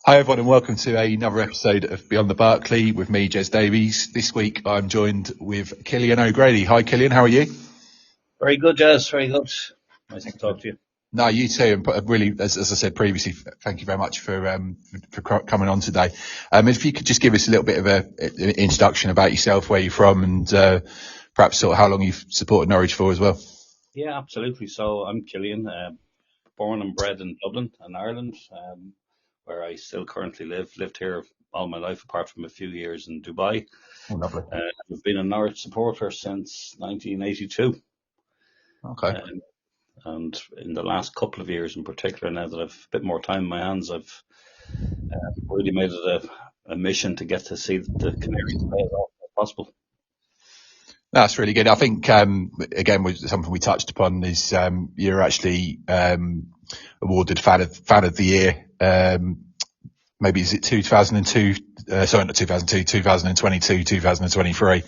Hi everyone and welcome to another episode of Beyond the Barclay with me, Jez Davies. This week I'm joined with Cillian O'Grady. Hi Cillian, how are you? Very good, Jez, very good. Nice to talk to you. No, you too. And really, as I said previously, thank you very much for coming on today. If you could just give us a little bit of an introduction about yourself, where you're from, and perhaps sort of how long you've supported Norwich for as well. Yeah, absolutely. So I'm Cillian, born and bred in Dublin in Ireland, where I still currently live. Lived here all my life, apart from a few years in Dubai. Oh, lovely. I've been a Norwich supporter since 1982. Okay. And in the last couple of years in particular, now that I've a bit more time in my hands, I've really made it a mission to get to see the Canaries play as often as possible. That's really good. I think, again, something we touched upon is you're actually awarded fan of the year. Maybe is it 2002? Sorry, not 2002, 2022, 2023.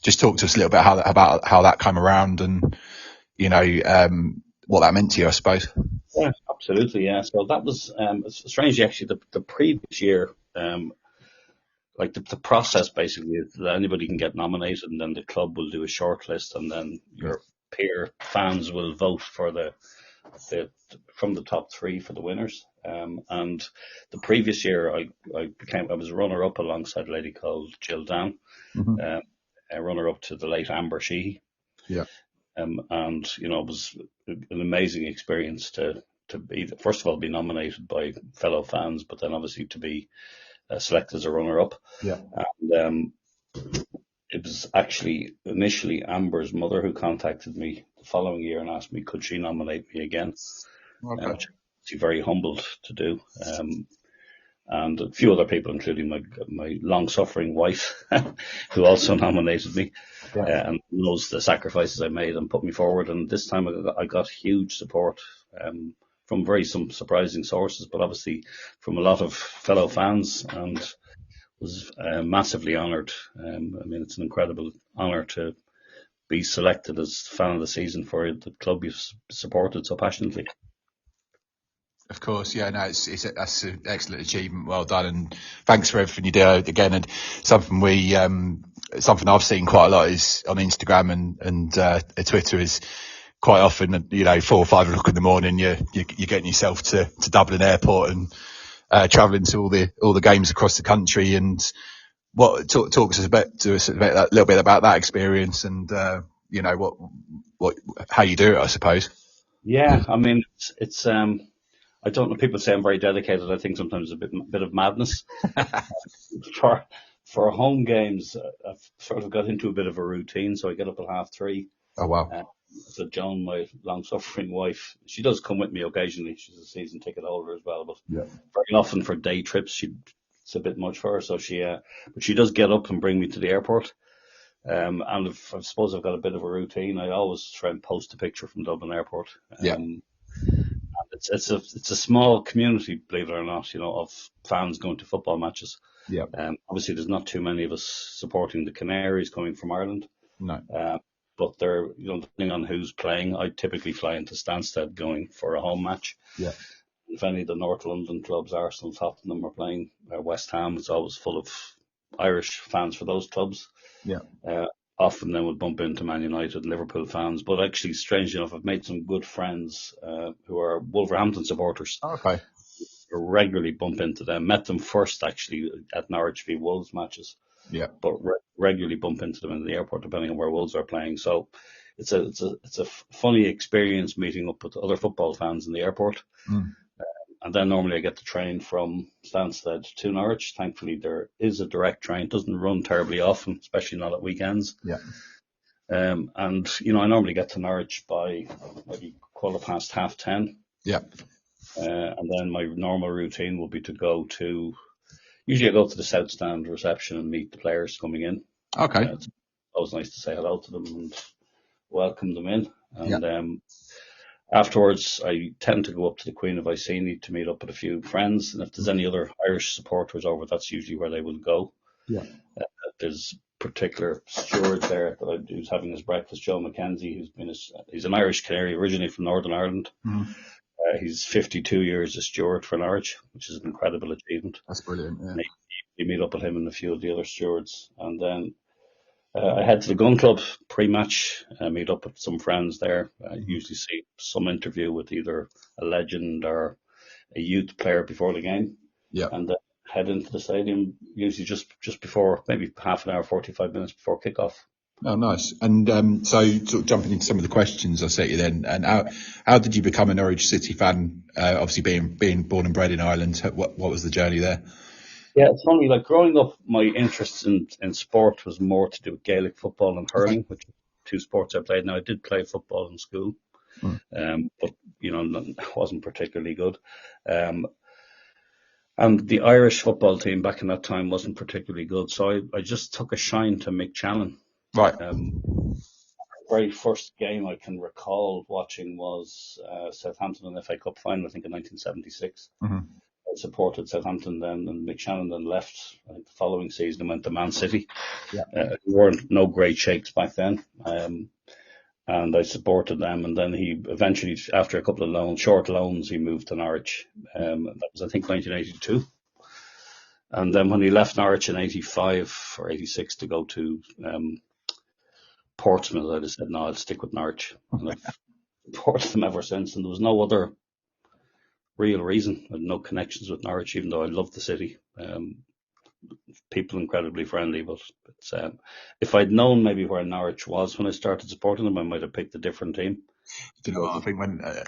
Just talk to us a little bit about how that came around and, you know, what that meant to you, I suppose. Yeah, absolutely. Yeah. So that was strangely actually the previous year. Like the process basically is that anybody can get nominated, and then the club will do a short list, and then your peer fans will vote for the from the top three for the winners. And the previous year, I was runner up alongside a lady called Cillian, a runner up to the late Amber Sheehy. Yeah. And you know, it was an amazing experience to be, first of all, be nominated by fellow fans, but then obviously to be selected as a runner-up. Yeah. And it was actually initially Amber's mother who contacted me the following year and asked me could she nominate me again, Okay. which I'm very humbled to do. And a few other people, including my long-suffering wife, who also nominated me, and knows the sacrifices I made and put me forward. And this time I got huge support from some surprising sources, but obviously from a lot of fellow fans, and was massively honoured. I mean, it's an incredible honour to be selected as fan of the season for the club you've supported so passionately. Of course, yeah, no, that's an excellent achievement. Well done, and thanks for everything you do again. And something I've seen quite a lot is on Instagram and Twitter is quite often, you know, 4 or 5 o'clock in the morning, you're getting yourself to Dublin Airport and travelling to all the games across the country. And talk to us a little bit about that experience and you know how you do it, I suppose. Yeah, I mean it's I don't know. People say I'm very dedicated. I think sometimes a bit of madness. For home games, I've sort of got into a bit of a routine. So I get up at 3:30. Oh wow! So Joan, my long-suffering wife, she does come with me occasionally. She's a season ticket holder as well, but very often for day trips, it's a bit much for her. So but she does get up and bring me to the airport. And I suppose I've got a bit of a routine. I always try and post a picture from Dublin Airport. It's a small community, believe it or not, you know, of fans going to football matches. Yeah. Obviously, there's not too many of us supporting the Canaries coming from Ireland. No. But they're, you know, depending on who's playing, I typically fly into Stansted going for a home match. Yeah. If any of the North London clubs, Arsenal, Tottenham, are playing, West Ham, it's always full of Irish fans for those clubs. Yeah. Often then would bump into Man United and Liverpool fans. But actually, strangely enough, I've made some good friends who are Wolverhampton supporters. Okay. I regularly bump into them. Met them first, actually, at Norwich v Wolves matches. Yeah. But regularly bump into them in the airport, depending on where Wolves are playing. So it's a funny experience meeting up with other football fans in the airport. And then normally I get the train from Stansted to Norwich. Thankfully, there is a direct train. It doesn't run terribly often, especially not at weekends. Yeah. And, you know, I normally get to Norwich by maybe 10:15. Yeah. And then my normal routine will be to usually I go to the South Stand reception and meet the players coming in. Okay. It's always nice to say hello to them and welcome them in. And afterwards, I tend to go up to the Queen of Iceni to meet up with a few friends. And if there's any other Irish supporters over, that's usually where they will go. Yeah. There's a particular steward there who's having his breakfast, Joe McKenzie, he's an Irish Canary, originally from Northern Ireland. He's 52 years a steward for Norwich, which is an incredible achievement. That's brilliant. Yeah. And you meet up with him and a few of the other stewards, and then I head to the gun club pre-match, meet up with some friends there. I usually see some interview with either a legend or a youth player before the game. Yeah. And then head into the stadium, usually just before, maybe half an hour, 45 minutes before kickoff. Oh, nice. And so sort of jumping into some of the questions I set you then, and how did you become a Norwich City fan? Obviously being born and bred in Ireland, what was the journey there? Yeah, it's funny, like growing up, my interest in sport was more to do with Gaelic football and hurling, which are two sports I played. Now, I did play football in school, but, wasn't particularly good. And the Irish football team back in that time wasn't particularly good, so I just took a shine to Cillian. Right. Very first game I can recall watching was Southampton in the FA Cup final, I think in 1976. Mm-hmm. I supported Southampton then, and Cillian then left, I think, the following season and went to Man City. Yeah. Who weren't no great shakes back then. And I supported them, and then he eventually, after a couple of short loans, he moved to Norwich. That was, I think, 1982. And then when he left Norwich in 85 or 86 to go to Portsmouth, I just said, no, I'll stick with Norwich. And I've supported them ever since, and there was no other real reason. I had no connections with Norwich, even though I loved the city. People incredibly friendly, but it's, if I'd known maybe where Norwich was when I started supporting them, I might have picked a different team. Do you know what I think?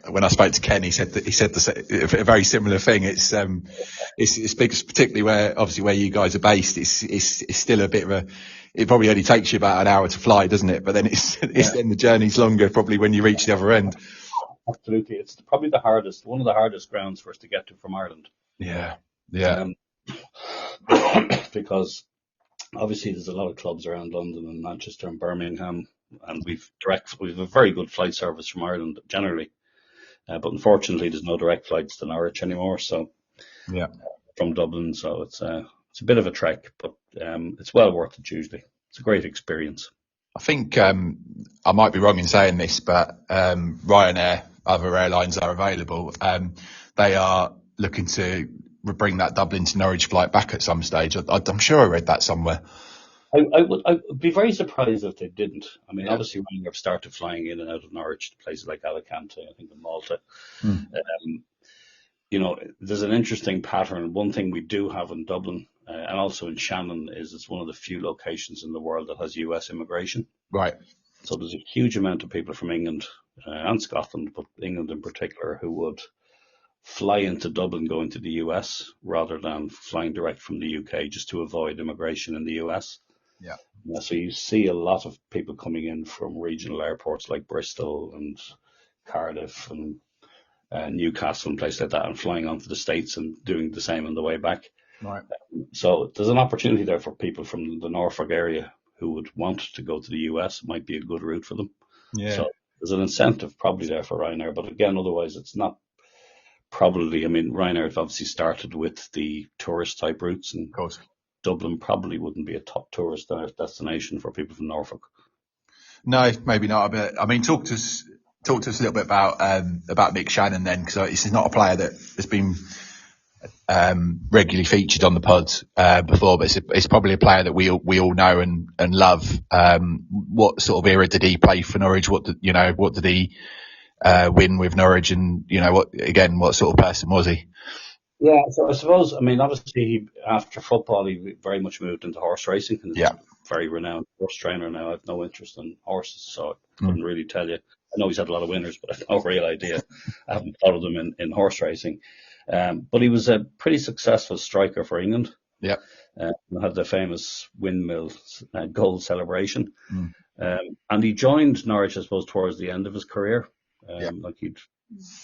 When I spoke to Ken, he said a very similar thing. It's particularly where you guys are based. It's still a bit of a. It probably only takes you about an hour to fly, doesn't it? But then then the journey's longer probably when you reach the other end. Absolutely, it's probably one of the hardest grounds for us to get to from Ireland. Yeah. Because obviously there's a lot of clubs around London and Manchester and Birmingham, and we've a very good flight service from Ireland generally, but unfortunately there's no direct flights to Norwich anymore. So from Dublin, so it's a bit of a trek, but it's well worth it usually. It's a great experience. I think I might be wrong in saying this, but Ryanair, other airlines are available. They are looking to bring that Dublin to Norwich flight back at some stage. I'm sure I read that somewhere. I would be very surprised if they didn't. I mean, obviously, when you've started flying in and out of Norwich to places like Alicante, I think in Malta, there's an interesting pattern. One thing we do have in Dublin and also in Shannon is it's one of the few locations in the world that has US immigration. Right. So there's a huge amount of people from England and Scotland, but England in particular, who would fly into Dublin going to the US rather than flying direct from the UK just to avoid immigration in the US. Yeah. So you see a lot of people coming in from regional airports like Bristol and Cardiff and Newcastle and places like that, and flying onto the States and doing the same on the way back. Right. So there's an opportunity there for people from the Norfolk area who would want to go to the US. It might be a good route for them. Yeah. So there's an incentive probably there for Ryanair, but again, otherwise it's not. Probably, I mean, Ryanair obviously started with the tourist type routes, and of course, Dublin probably wouldn't be a top tourist destination for people from Norfolk. No, maybe not. But I mean, talk to us a little bit about Cillian then, because this is not a player that has been regularly featured on the pod before, but it's probably a player that we all know and love. What sort of era did he play for Norwich? What did he win with Norwich, and what sort of person was he? Yeah, so I suppose, I mean, obviously after football he very much moved into horse racing, and is a very renowned horse trainer now. I have no interest in horses, so I couldn't really tell you. I know he's had a lot of winners, but I have no real idea. I haven't followed him in horse racing. But he was a pretty successful striker for England. Yeah. Had the famous windmill goal celebration. And he joined Norwich, I suppose, towards the end of his career. Like he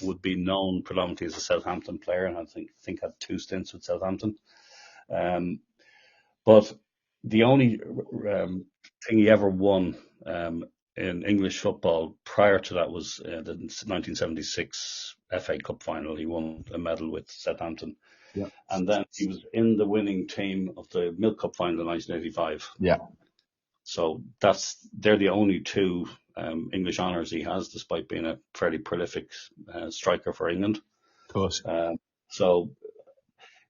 would be known predominantly as a Southampton player, and I think had 2 stints with Southampton. But the only thing he ever won in English football prior to that was the 1976 FA Cup final. He won a medal with Southampton. Yeah. And then he was in the winning team of the Milk Cup final in 1985. Yeah. So they're the only 2 English honours he has, despite being a fairly prolific striker for England. Of course. So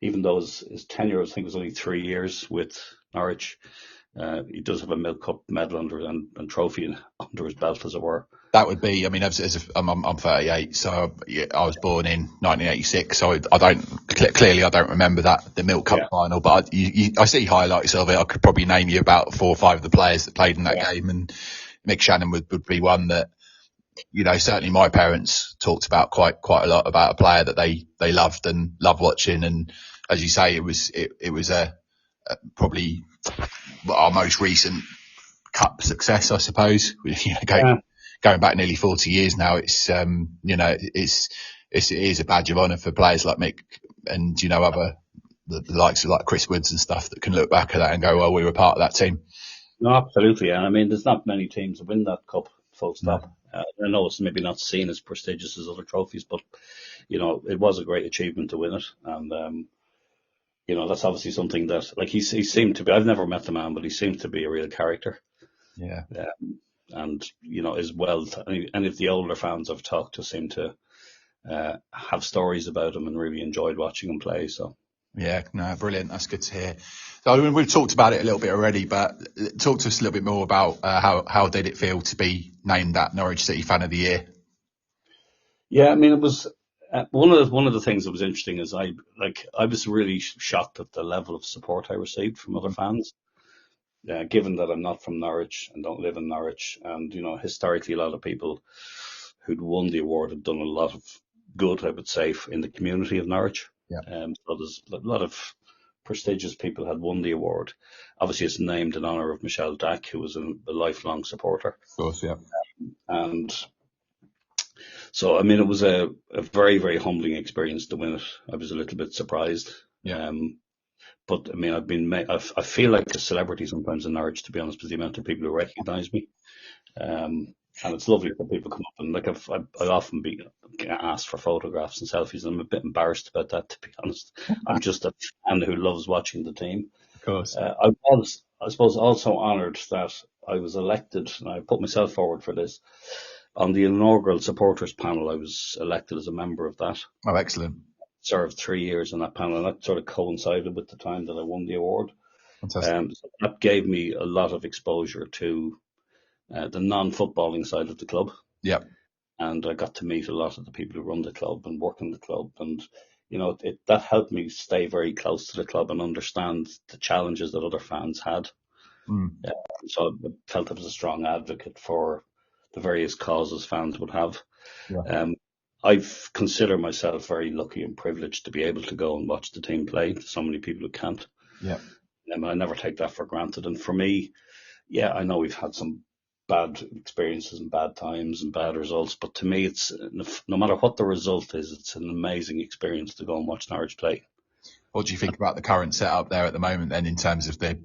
even though his tenure, I think, was only 3 years with Norwich, he does have a Milk Cup medal and trophy under his belt, as it were. That would be, I mean, I'm 38, so I was born in 1986, so I don't remember the Milk Cup final, but I see highlights of it. I could probably name you about 4 or 5 of the players that played in that game, and Mick Shannon would be one that, certainly my parents talked about quite a lot, about a player that they loved and loved watching. And as you say, it was probably our most recent cup success, I suppose. Going back nearly 40 years now, it is a badge of honour for players like Mick and, the likes of like Chris Woods and stuff that can look back at that and go, well, we were part of that team. No, absolutely. And I mean, there's not many teams that win that cup, full stop. No. I know it's maybe not seen as prestigious as other trophies, but, it was a great achievement to win it. And, that's obviously something that, like, he seemed to be, I've never met the man, but he seemed to be a real character. Yeah. And, as well, any of the older fans I've talked to seem to have stories about him and really enjoyed watching him play. So. Yeah, no, brilliant. That's good to hear. So we've talked about it a little bit already, but talk to us a little bit more about how did it feel to be named that Norwich City Fan of the Year? Yeah, I mean, it was one of the things that was interesting is I was really shocked at the level of support I received from other fans. Given that I'm not from Norwich and don't live in Norwich, and historically a lot of people who'd won the award have done a lot of good, I would say, in the community of Norwich. Yeah. So there's a lot of prestigious people had won the award. Obviously, it's named in honour of Michelle Dack, who was a lifelong supporter. Of course, yeah. And so, I mean, it was a very, very humbling experience to win it. I was a little bit surprised. Yeah. But I mean, I feel like a celebrity sometimes in Norwich, to be honest with the amount of people who recognise me. And it's lovely for people to come up and like I often be asked for photographs and selfies, and I'm a bit embarrassed about that, to be honest. I'm just a fan who loves watching the team. Of course. I was, I suppose, also honoured that I was elected, and I put myself forward for this. On the inaugural supporters panel, I was elected as a member of that. Oh, excellent. Served 3 years on that panel, and that sort of coincided with the time that I won the award. Fantastic. So that gave me a lot of exposure to the non-footballing side of the club. Yeah. And I got to meet a lot of the people who run the club and work in the club. And, that helped me stay very close to the club and understand the challenges that other fans had. So I felt I was a strong advocate for the various causes fans would have. Yeah. I've considered myself very lucky and privileged to be able to go and watch the team play. So many people who can't. Yeah. I never take that for granted. And for me, I know we've had some bad experiences and bad times and bad results, but to me, it's no matter what the result is, it's an amazing experience to go and watch Norwich play. What do you think about the current setup there at the moment then, in terms of the,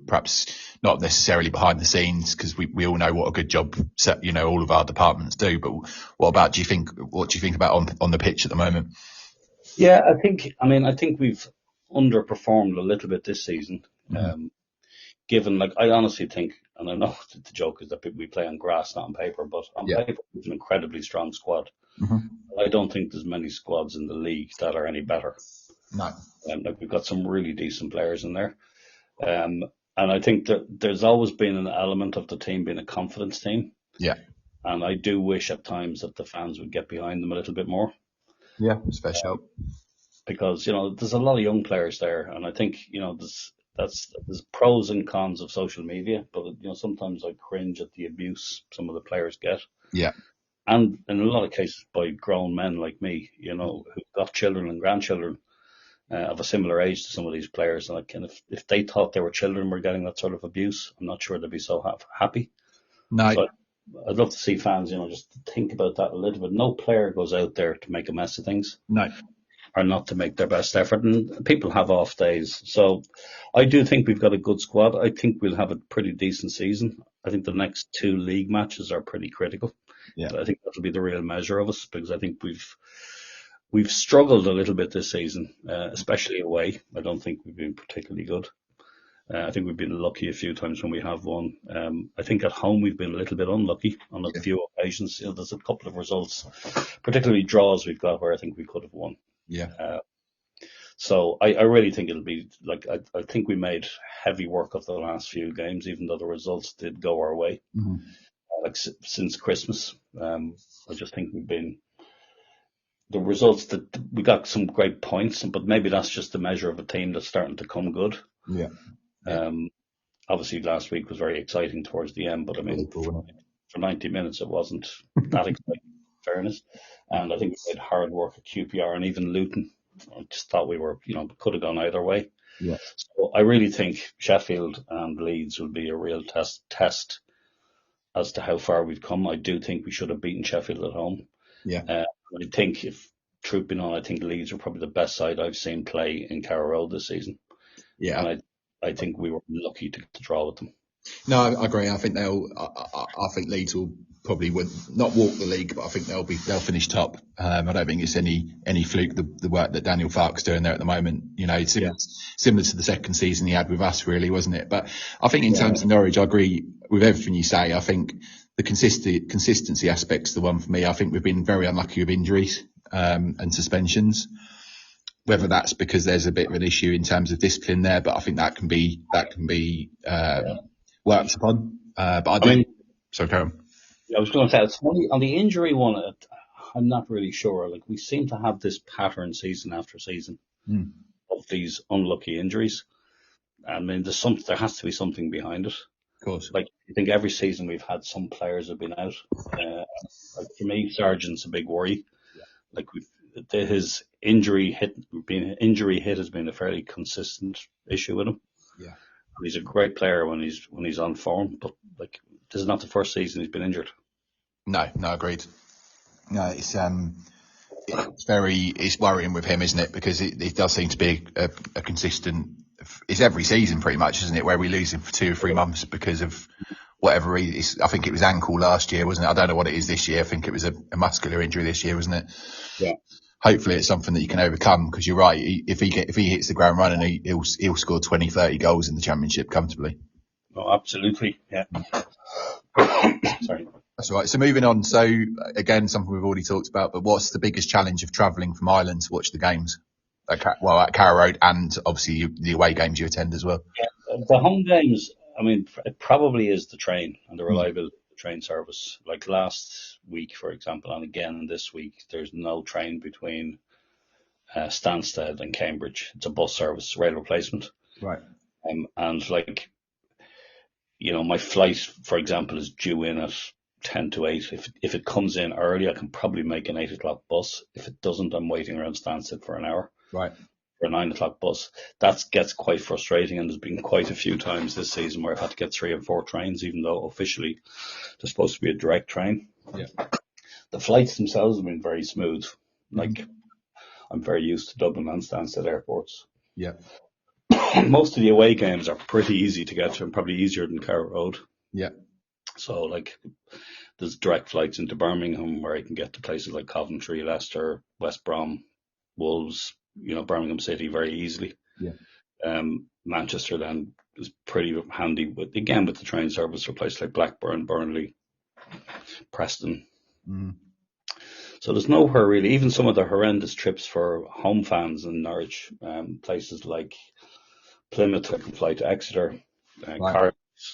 perhaps not necessarily behind the scenes, because we all know what a good job all of our departments do, but what do you think about on the pitch at the moment? Yeah, I think we've underperformed a little bit this season. Given, I honestly think, and I know the joke is that we play on grass, not on paper, but on paper, it's an incredibly strong squad. I don't think there's many squads in the league that are any better. No. We've got some really decent players in there. And I think that there's always been an element of the team being a confidence team. Yeah. And I do wish at times that the fans would get behind them a little bit more. Yeah, special. Because, there's a lot of young players there. And I think, there's pros and cons of social media, but sometimes I cringe at the abuse some of the players get. Yeah. And in a lot of cases by grown men like me, who've got children and grandchildren of a similar age to some of these players. And if they thought their children were getting that sort of abuse, I'm not sure they'd be so happy. No. So I'd love to see fans, just think about that a little bit. No player goes out there to make a mess of things. No. Or not to make their best effort, and people have off days. So I do think we've got a good squad. I think we'll have a pretty decent season. I think the next 2 league matches are pretty critical. Yeah. I think that'll be the real measure of us, because I think we've struggled a little bit this season, especially away. I don't think we've been particularly good. I think we've been lucky a few times when we have won. I think at home we've been a little bit unlucky on a few occasions. There's a couple of results, particularly draws we've got where I think we could have won. Yeah. So I really think it'll be like, I think we made heavy work of the last few games, even though the results did go our way. Mm-hmm. Like since Christmas, I just think the results that we got some great points, but maybe that's just the measure of a team that's starting to come good. Yeah. Obviously last week was very exciting towards the end, but I mean, for 90 minutes it wasn't that exciting, in fairness. And I think we made hard work at QPR and even Luton. I just thought we were, could have gone either way. Yeah. So I really think Sheffield and Leeds will be a real test as to how far we've come. I do think we should have beaten Sheffield at home. Yeah. I think, if truth be known, I think Leeds are probably the best side I've seen play in Carrow Road this season. Yeah. And I think we were lucky to draw with them. No, I agree. I think I think Leeds will probably not walk the league, but I think they'll finish top. I don't think it's any fluke the work that Daniel Farke's doing there at the moment. It's similar to the second season he had with us, really, wasn't it? But I think in terms of Norwich, I agree with everything you say. I think the consistency aspect's the one for me. I think we've been very unlucky with injuries and suspensions. Whether that's because there's a bit of an issue in terms of discipline there, but I think that can be worked upon. But sorry, Carrow. I was going to say, it's funny on the injury one. I'm not really sure. Like, we seem to have this pattern season after season of these unlucky injuries. I mean, there has to be something behind it. Of course. Like, I think every season we've had some players have been out. Like for me, Sargent's a big worry. Yeah. Like his injury hit has been a fairly consistent issue with him. Yeah. He's a great player when he's on form, but like, this is not the first season he's been injured. No, agreed. No, it's worrying with him, isn't it? Because it does seem to be a consistent. It's every season pretty much, isn't it? Where we lose him for 2 or 3 months because of whatever reason. I think it was ankle last year, wasn't it? I don't know what it is this year. I think it was a muscular injury this year, wasn't it? Yeah. Hopefully it's something that you can overcome, because you're right. If he hits the ground running, he'll score 20, 30 goals in the Championship comfortably. Oh, absolutely. Yeah. Sorry. That's all right. So moving on. So again, something we've already talked about, but what's the biggest challenge of travelling from Ireland to watch the games? At Carrow Road, and obviously the away games you attend as well. Yeah, the home games, I mean, it probably is the train and the reliability of the train service. Like last week, for example, and again this week, there's no train between Stansted and Cambridge. It's a bus service, rail replacement. Right. And like, my flight, for example, is due in at 10 to 8. If it comes in early, I can probably make an 8 o'clock bus. If it doesn't, I'm waiting around Stansted for an hour. Right. For a 9 o'clock bus. That gets quite frustrating, and there's been quite a few times this season where I've had to get 3 and 4 trains, even though officially there's supposed to be a direct train. Yeah. The flights themselves have been very smooth. Like, I'm very used to Dublin and Stansted airports. Yeah. Most of the away games are pretty easy to get to, and probably easier than Carrow Road. Yeah. So, like, there's direct flights into Birmingham where I can get to places like Coventry, Leicester, West Brom, Wolves, Birmingham City very easily. Yeah. Manchester then is pretty handy with the train service for places like Blackburn, Burnley, Preston. So there's nowhere really, even some of the horrendous trips for home fans in Norwich, places like Plymouth, I can fly to Exeter,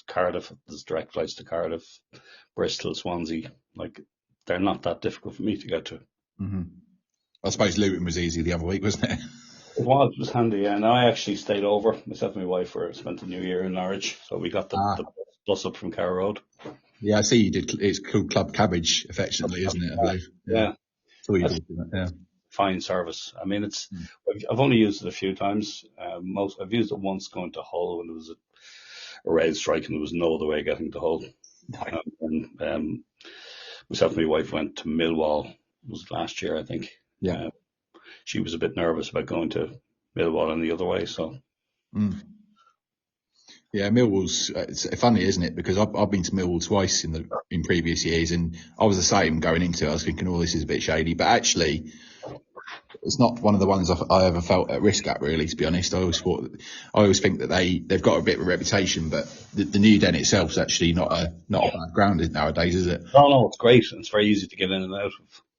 Cardiff, there's direct flights to Cardiff, Bristol, Swansea. Like, they're not that difficult for me to get to. I suppose Luton was easy the other week, wasn't it? It was handy, yeah. And I actually stayed over. Myself and my wife spent the New Year in Norwich, so we got the bus up from Carrow Road. Yeah, I see you did. It's called Club Cabbage, affectionately, isn't it? I believe. Yeah. So you did. Yeah. Fine service. I mean, I've only used it a few times. I've used it once going to Hull when there was a rail strike and there was no other way of getting to Hull. And myself and my wife went to Millwall. It was last year, I think. Yeah. She was a bit nervous about going to Millwall and the other way, so. Yeah, Millwall's it's funny, isn't it? Because I've been to Millwall twice in previous years, and I was the same going into it. I was thinking, this is a bit shady, but actually, it's not one of the ones I ever felt at risk at, really, to be honest. I always think that they've got a bit of a reputation, but the New Den itself is actually not a bad ground nowadays, is it? No, it's great. It's very easy to get in and out of.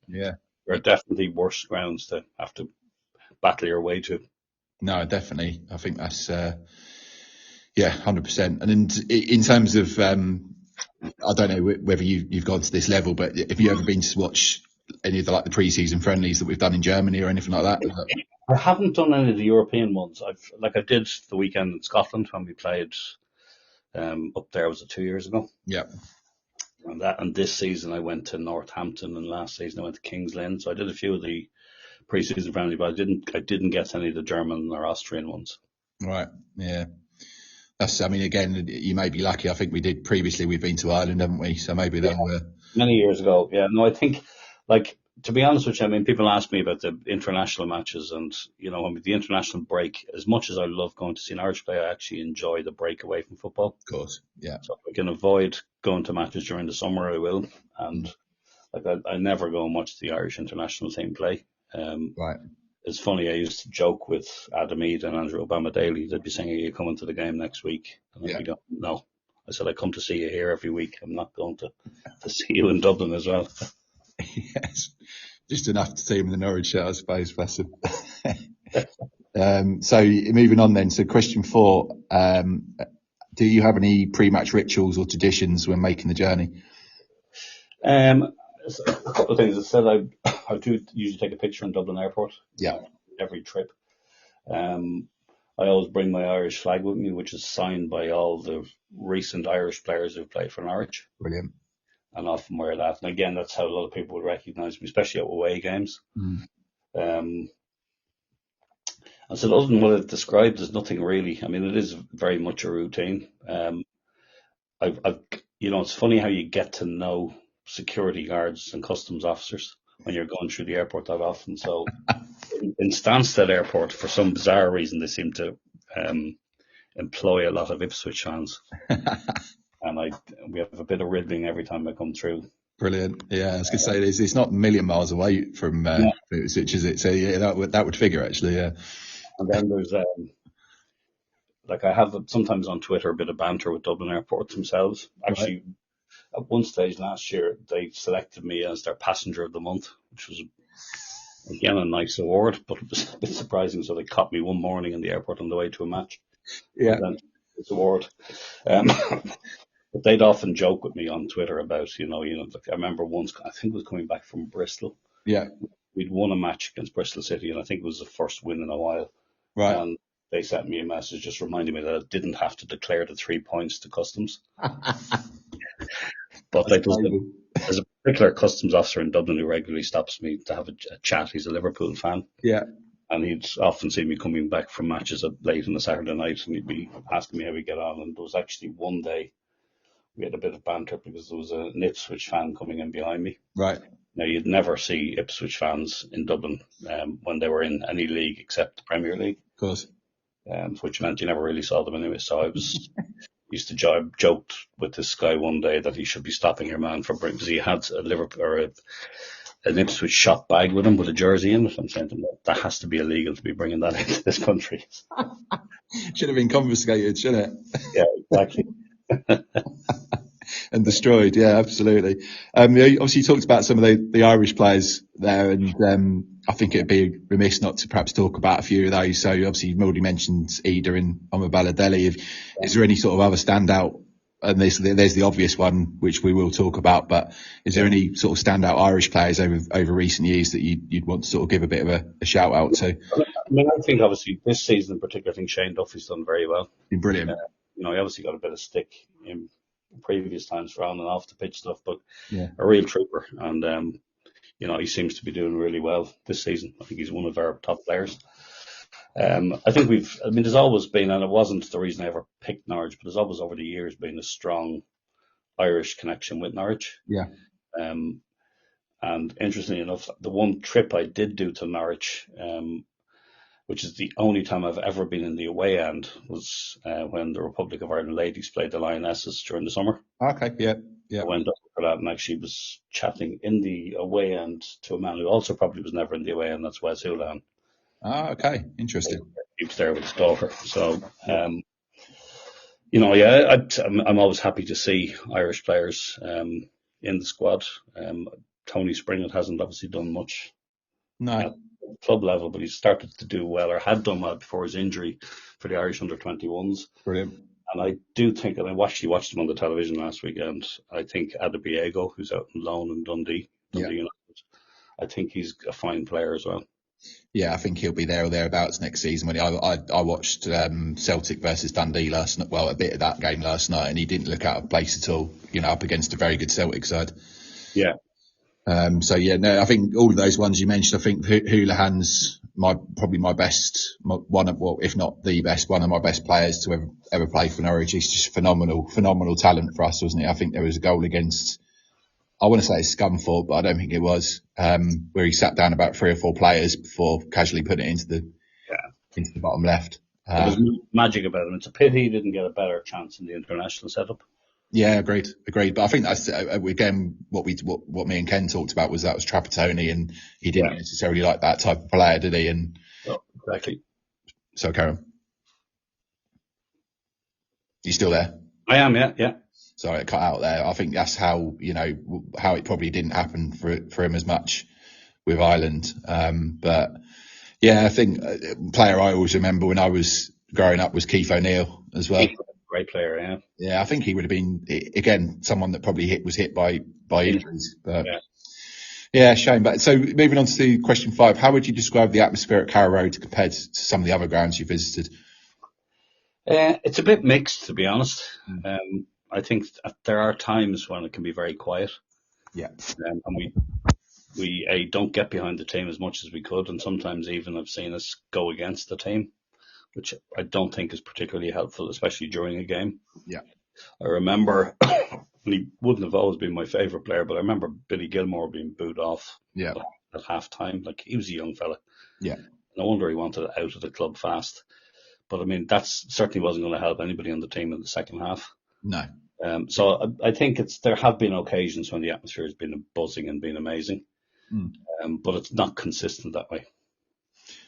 Yeah. There are definitely worse grounds to have to battle your way to. No, definitely. I think that's 100%. And in terms of I don't know whether you've gone to this level, but have you ever been to watch any of the pre-season friendlies that we've done in Germany or anything like that? I haven't done any of the European ones. I did the weekend in Scotland when we played up there. Was it 2 years ago? Yeah. And this season I went to Northampton, and last season I went to Kings Lynn. So I did a few of the pre-season friendly, but I didn't get any of the German or Austrian ones. Right. Yeah. Again, you may be lucky. I think we did previously. We've been to Ireland, haven't we? So maybe that were many years ago. Yeah. No, I think, to be honest with you, people ask me about the international matches, and the international break. As much as I love going to see an Irish play, I actually enjoy the break away from football. Of course. Yeah. So if I can avoid going to matches during the summer, I will. And I never go and watch the Irish international team play. Right. It's funny, I used to joke with Adam Eade and Andrew Obama Daly. They'd be saying, "Are you coming to the game next week?" And I'd be going, "No." I said, "I come to see you here every week. I'm not going to see you in Dublin as well." Yes, just enough to see him in the Norwich shirt, I suppose. Bless him. So moving on then. So question 4, do you have any pre-match rituals or traditions when making the journey? A couple of things. I said I do usually take a picture in Dublin Airport. Yeah. Every trip. I always bring my Irish flag with me, which is signed by all the recent Irish players who've played for Norwich. Brilliant. And often wear that. And again, that's how a lot of people would recognise me, especially at away games. And so other than what I've described, there's nothing really. It is very much a routine. It's funny how you get to know security guards and customs officers when you're going through the airport that often. So in Stansted Airport, for some bizarre reason, they seem to employ a lot of Ipswich fans. And we have a bit of ribbing every time I come through. Brilliant. Yeah, I was going to say, it's not a million miles away from Ipswich, is it? So yeah, that would figure, actually, yeah. And then there's I have sometimes on Twitter a bit of banter with Dublin Airport themselves. Actually, at one stage last year, they selected me as their passenger of the month, which was again a nice award, but it was a bit surprising. So they caught me one morning in the airport on the way to a match. Yeah, and then this award. But they'd often joke with me on Twitter about, I remember once, I think it was coming back from Bristol. Yeah, we'd won a match against Bristol City, and I think it was the first win in a while. Right. And they sent me a message just reminding me that I didn't have to declare the 3 points to customs. But there's a particular customs officer in Dublin who regularly stops me to have a chat. He's a Liverpool fan. Yeah. And he'd often see me coming back from matches late on a Saturday night, and he'd be asking me how we get on. And there was actually one day we had a bit of banter because there was an Ipswich fan coming in behind me. Right. Now, you'd never see Ipswich fans in Dublin when they were in any league except the Premier League. Of course. Which meant you never really saw them anyway. So I used to joked with this guy one day that he should be stopping your man from bringing, because he had a Liverpool or an Ipswich shop bag with him with a jersey in it. I'm saying to him, that has to be illegal to be bringing that into this country. Should have been confiscated, shouldn't it? Yeah, exactly. And destroyed, yeah, absolutely. Obviously, you talked about some of the Irish players there, and I think it'd be remiss not to perhaps talk about a few of those. So, obviously, you've already mentioned Ida and Omobala. Is there any sort of other standout? And there's the obvious one, which we will talk about, but is there any sort of standout Irish players over recent years that you'd want to sort of give a bit of a shout out to? I think obviously this season in particular, I think Shane Duffy's done very well. Been brilliant. He obviously got a bit of stick in previous times for on and off the pitch stuff, but yeah, a real trooper. And, he seems to be doing really well this season. I think he's one of our top players. I think there's always been, and it wasn't the reason I ever picked Norwich, but there's always over the years been a strong Irish connection with Norwich. Yeah. And interestingly enough, the one trip I did do to Norwich, which is the only time I've ever been in the away end, was when the Republic of Ireland ladies played the Lionesses during the summer. Okay, yeah. I went up for that and actually was chatting in the away end to a man who also probably was never in the away end. That's Year.Cillian. Okay, interesting. He was there with his daughter. So, yeah, I'm always happy to see Irish players in the squad. Tony Springett hasn't obviously done much at club level, but he's started to do well, or had done well before his injury for the Irish under-21s. Brilliant. And I do think, and I watched him on the television last weekend, I think Adebiego, who's out on loan in Dundee United, I think he's a fine player as well. Yeah, I think he'll be there or thereabouts next season. When I watched Celtic versus Dundee last night, well, a bit of that game last night, and he didn't look out of place at all, up against a very good Celtic side. Yeah. I think all of those ones you mentioned, I think Houlihan's probably my best, if not the best, one of my best players to ever play for Norwich. He's just phenomenal talent for us, wasn't he? I think there was a goal against, I want to say it's Scunthorpe, but I don't think it was, where he sat down about 3 or 4 players before casually putting it into the bottom left. There was magic about him. It's a pity he didn't get a better chance in the international setup. Yeah, agreed. But I think that's again what me and Ken talked about was Trapattoni, and he didn't necessarily like that type of player, did he? And exactly. So, Karen, you still there? I am. Yeah. Sorry, it cut out there. I think that's how how it probably didn't happen for him as much with Ireland. But yeah, I think a player I always remember when I was growing up was Keith O'Neill as well. Great player, yeah. Yeah, I think he would have been, again, someone that probably was hit by injuries. But yeah, shame. But so moving on to question 5, how would you describe the atmosphere at Carrow Road compared to some of the other grounds you visited? It's a bit mixed, to be honest. I think there are times when it can be very quiet. Yeah. And we don't get behind the team as much as we could, and sometimes even I've seen us go against the team, which I don't think is particularly helpful, especially during a game. Yeah. I remember, and he wouldn't have always been my favourite player, but I remember Billy Gilmore being booed off at half time. Like, he was a young fella. Yeah. No wonder he wanted out of the club fast. But I mean, that certainly wasn't going to help anybody on the team in the second half. No. So I think there have been occasions when the atmosphere has been buzzing and been amazing. But it's not consistent that way.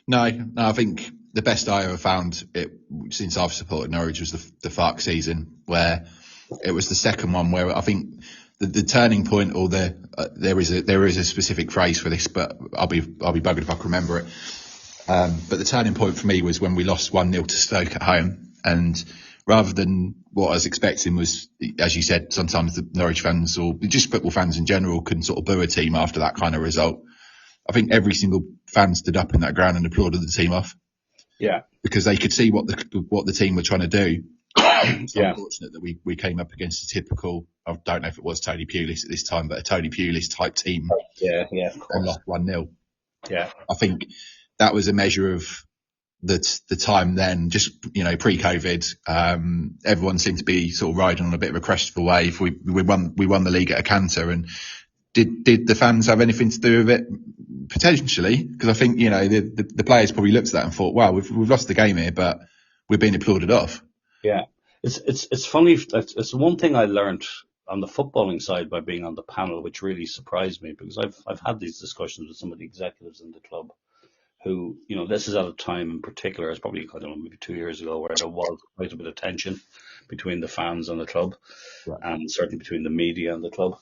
No, I think the best I ever found it since I've supported Norwich was the FARC season, where it was the second one where I think the turning point, or there is a specific phrase for this, but I'll be buggered if I can remember it. But the turning point for me was when we lost 1-0 to Stoke at home, and rather than what I was expecting was, as you said, sometimes the Norwich fans or just football fans in general can sort of boo a team after that kind of result. I think every single fan stood up in that ground and applauded the team off. Yeah. Because they could see what the team were trying to do. It's unfortunate that we came up against a typical, I don't know if it was Tony Pulis at this time, but a Tony Pulis type team. Yeah, of course. And lost 1-0. Yeah. I think that was a measure of the time then, just, pre-COVID. Everyone seemed to be sort of riding on a bit of a crest of a wave. We won the league at a canter, and did the fans have anything to do with it? Potentially, because I think, the players probably looked at that and thought, wow, we've lost the game here, but we're being applauded off. Yeah. It's funny. It's one thing I learned on the footballing side by being on the panel, which really surprised me, because I've had these discussions with some of the executives in the club who, this is at a time in particular, it's probably, I don't know, maybe 2 years ago, where there was quite a bit of tension between the fans and the club, and certainly between the media and the club.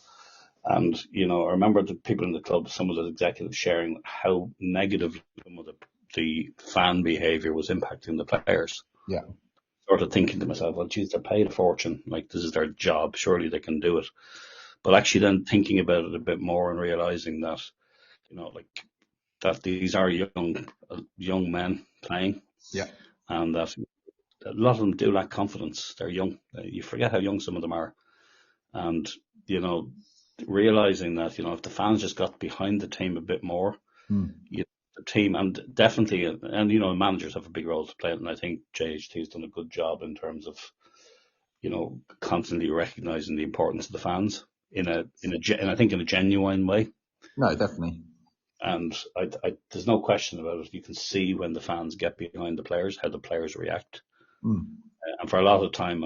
And, I remember the people in the club, some of the executives sharing how negatively some of the fan behaviour was impacting the players. Yeah. Sort of thinking to myself, well, geez, they're paid a fortune. Like, this is their job. Surely they can do it. But actually then thinking about it a bit more and realising that, that these are young men playing. Yeah. And that a lot of them do lack confidence. They're young. You forget how young some of them are. And, realising that, if the fans just got behind the team a bit more, the team, and definitely, and managers have a big role to play, and I think JHT has done a good job in terms of, constantly recognising the importance of the fans in I think in a genuine way. No, definitely. And there's no question about it. You can see when the fans get behind the players, how the players react. And for a lot of time,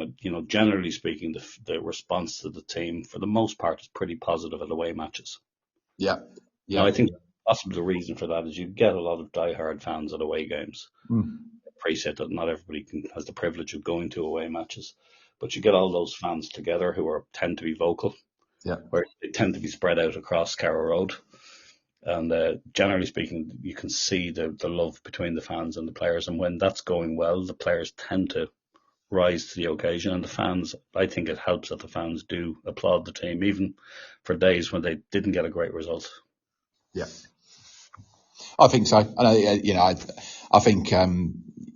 generally speaking, the response to the team, for the most part, is pretty positive at away matches. Yeah. Now, I think possibly the reason for that is you get a lot of diehard fans at away games. I appreciate that not everybody has the privilege of going to away matches, but you get all those fans together who tend to be vocal, where they tend to be spread out across Carrow Road. And generally speaking, you can see the love between the fans and the players. And when that's going well, the players tend to rise to the occasion. And the fans, I think it helps that the fans do applaud the team, even for days when they didn't get a great result. Yeah, I think so. I think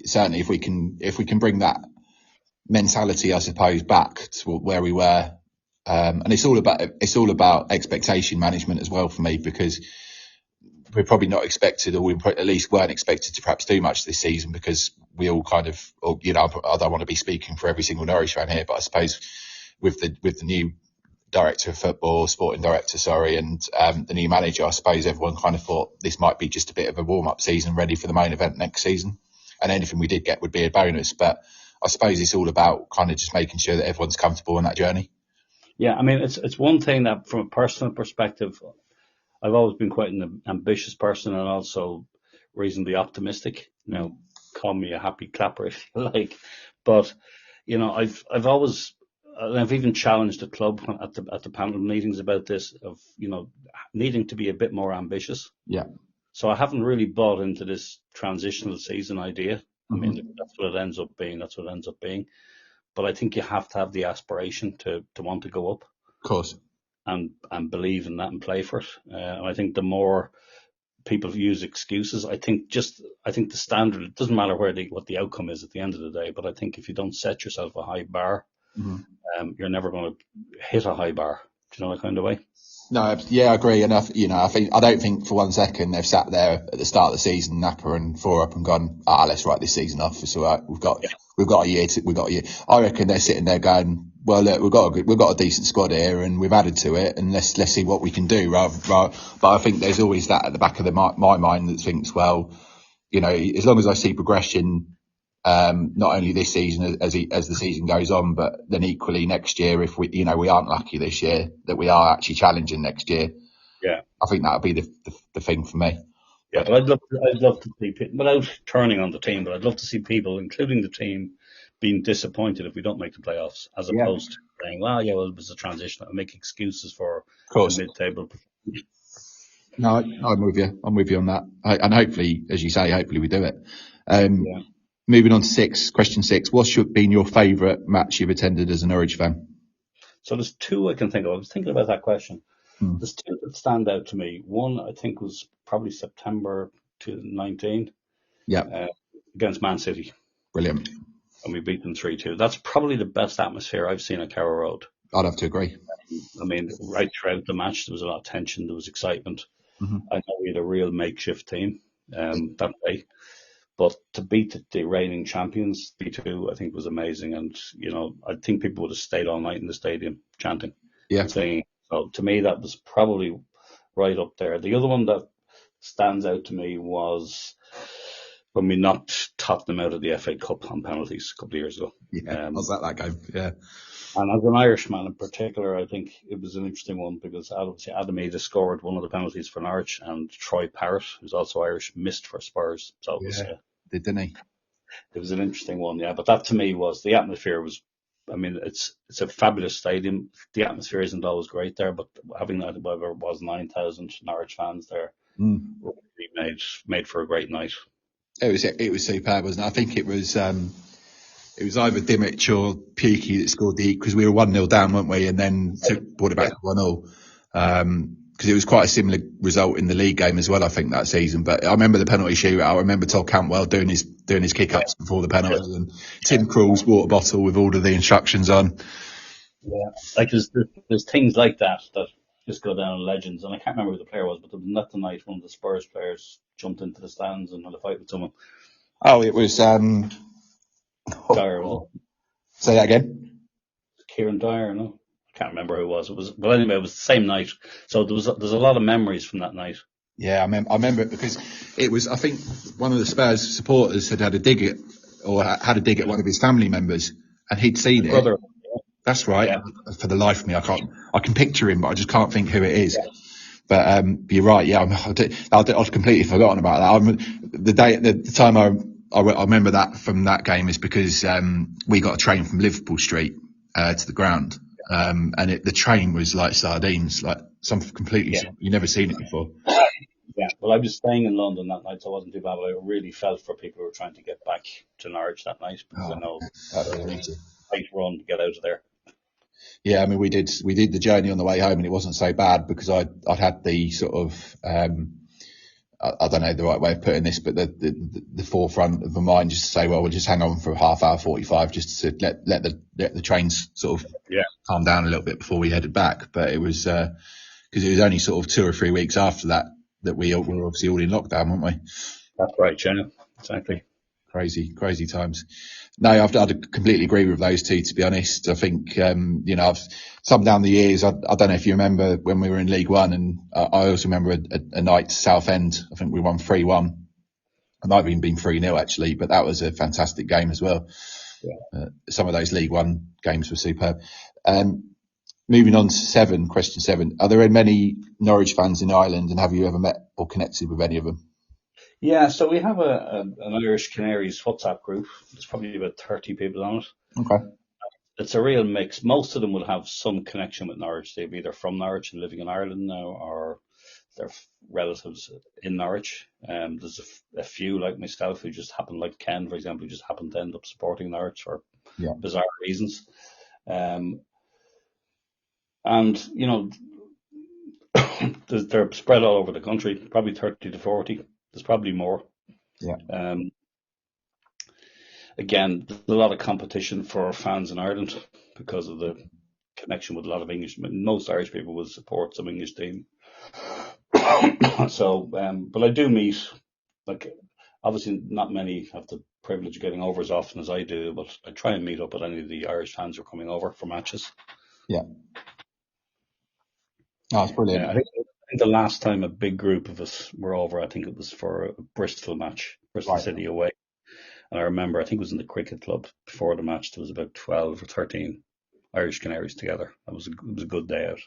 certainly if we can bring that mentality, I suppose, back to where we were, and it's all about expectation management as well for me, because we're probably not expected, or we at least weren't expected to perhaps do much this season, because we all kind of, I don't want to be speaking for every single Norwich fan here, but I suppose with the new director of football, sporting director, and the new manager, I suppose everyone kind of thought this might be just a bit of a warm-up season ready for the main event next season, and anything we did get would be a bonus. But I suppose it's all about kind of just making sure that everyone's comfortable on that journey. Yeah, I mean, it's one thing that from a personal perspective, I've always been quite an ambitious person and also reasonably optimistic. Call me a happy clapper if you like, but I've always, and I've even challenged the club at the panel meetings about this, of needing to be a bit more ambitious. Yeah. So I haven't really bought into this transitional season idea. I mean, that's what it ends up being. That's what it ends up being. But I think you have to have the aspiration to want to go up. Of course. And believe in that and play for it. And I think the more people use excuses, I think the standard, it doesn't matter what the outcome is at the end of the day, but I think if you don't set yourself a high bar, you're never going to hit a high bar. Do you know that kind of way? No, yeah, I agree. And I don't think for one second they've sat there at the start of the season, Napper and Four Up, and gone, let's write this season off. It's all right. We've got a year. I reckon they're sitting there going, well, look, we've got a decent squad here, and we've added to it, and let's see what we can do. But I think there's always that at the back of my mind that thinks, well, as long as I see progression, not only this season as the season goes on, but then equally next year, if we aren't lucky this year, that we are actually challenging next year. Yeah, I think that would be the thing for me. Yeah, but I'd love to see, without turning on the team, but I'd love to see people, including the team, being disappointed if we don't make the playoffs, as opposed to saying, well, it was a transition, and make excuses for the mid-table. No, I'm with you. I'm with you on that. And hopefully, as you say, we do it. Moving on to question 6. What's been your favourite match you've attended as a Norwich fan? So there's 2 I can think of. I was thinking about that question. There's 2 that stand out to me. One, I think, was probably September 2019. Yeah. Against Man City. Brilliant. And we beat them 3-2. That's probably the best atmosphere I've seen at Carrow Road. I'd have to agree. I mean, right throughout the match, there was a lot of tension. There was excitement. I know we had a real makeshift team that day. But to beat the reigning champions 3-2, I think was amazing. And, I think people would have stayed all night in the stadium chanting. Yeah. Singing. So to me, that was probably right up there. The other one that stands out to me was when we knocked Tottenham out of the FA Cup on penalties a couple of years ago. Yeah, how's that game? Yeah. And as an Irishman in particular, I think it was an interesting one, because obviously Adam Ida scored one of the penalties for Norwich, and Troy Parrott, who's also Irish, missed for Spurs. So it was, didn't he? It was an interesting one, yeah. But that to me was, the atmosphere was, I mean, it's a fabulous stadium. The atmosphere isn't always great there, but having that, whatever it was, 9,000 Norwich fans there, really made for a great night. It was superb, wasn't it? I think it was either Dimmick or Pukki that scored because we were 1-0 down, weren't we? And then brought it back to 1-0. Because it was quite a similar result in the league game as well, I think, that season. But I remember the penalty shootout. I remember Todd Cantwell doing his kick-ups before the penalty, and Tim Krul's water bottle with all of the instructions on. Yeah, like there's things like that just go down in legends. And I can't remember who the player was, but not the night one of the Spurs players jumped into the stands and had a fight with someone. Oh, it was Dyer. Say that again. Kieran Dyer, no? Can't remember who it was. But anyway, it was the same night. So there's a lot of memories from that night. Yeah, I remember it because it was, I think, one of the Spurs supporters had a dig or had a dig at one of his family members, and he'd seen it. Brother. That's right. Yeah. For the life of me, I can picture him, but I just can't think who it is. Yeah. But you're right. Yeah, I've completely forgotten about that. The time I remember that from that game is because we got a train from Liverpool Street to the ground, and the train was like sardines, like something completely you've never seen it before. Yeah, well, I was staying in London that night, so it wasn't too bad. But I really felt for people who were trying to get back to Norwich that night, because I know that was a tight run to get out of there. Yeah, I mean, we did the journey on the way home, and it wasn't so bad because I'd had the sort of I don't know the right way of putting this, but the forefront of my mind just to say, well, we'll just hang on for a half hour, 45, just to let the trains sort of calm down a little bit before we headed back. But it was because it was only sort of 2 or 3 weeks after that we were obviously all in lockdown, weren't we? That's right, yeah, exactly. Crazy times. No, I'd completely agree with those two, to be honest. I think, I've some down the years, I don't know if you remember when we were in League One, and I also remember a night to Southend. I think we won 3-1. It might have even been 3-0 actually, but that was a fantastic game as well. Yeah. Some of those League One games were superb. Moving on to question 7. Are there many Norwich fans in Ireland, and have you ever met or connected with any of them? Yeah, so we have an Irish Canaries WhatsApp group. There's probably about 30 people on it. Okay. It's a real mix. Most of them will have some connection with Norwich. They're either from Norwich and living in Ireland now, or their relatives in Norwich. There's a few like myself who just happen, like Ken, for example, who just happened to end up supporting Norwich for bizarre reasons. And, they're spread all over the country, probably 30 to 40. There's probably more. Yeah. Again, there's a lot of competition for fans in Ireland because of the connection with a lot of English. Most Irish people will support some English team. So, but I do meet, like, obviously not many have the privilege of getting over as often as I do, but I try and meet up with any of the Irish fans who are coming over for matches. Yeah. Oh, it's brilliant. I think the last time a big group of us were over, I think it was for a Bristol match, Bristol City away. And I remember, I think it was in the cricket club before the match, there was about 12 or 13 Irish Canaries together. It was a good day out.